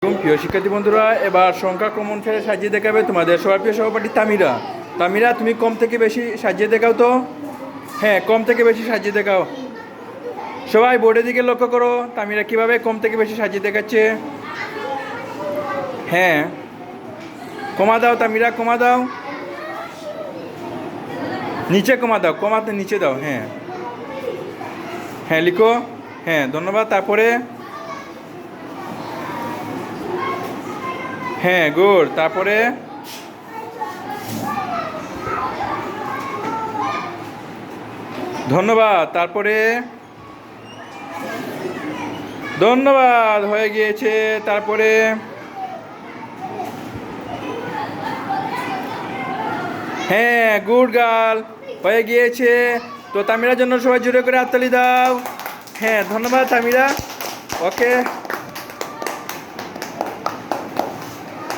প্রিয় শিক্ষার্থী বন্ধুরা, এবার সংখ্যা কমন ফেলে সাজিয়ে দেখাবে তোমাদের সবার প্রিয় সহপাঠী তামিরা। তামিরা, তুমি কম থেকে বেশি সাজিয়ে দেখাও তো। হ্যাঁ, কম থেকে বেশি সাজিয়ে দেখাও। সবাই বোর্ডের দিকে লক্ষ্য করো, তামিরা কিভাবে কম থেকে বেশি সাজিয়ে দেখাচ্ছে। হ্যাঁ, কমা দাও তামিরা, কমা দাও, নিচে কমা দাও, কমাতে নিচে দাও। হ্যাঁ হ্যাঁ, লিখো। হ্যাঁ, ধন্যবাদ। তারপরে হ্যাঁ, গুড। তারপরে ধন্যবাদ। তারপরে ধন্যবাদ, হয়ে গিয়েছে। তারপরে হ্যাঁ, গুড গার্ল, হয়ে গিয়েছে। তো তামিরার জন্য সবাই জোরে করে হাততালি দাও। হ্যাঁ, ধন্যবাদ তামিরা। ওকে।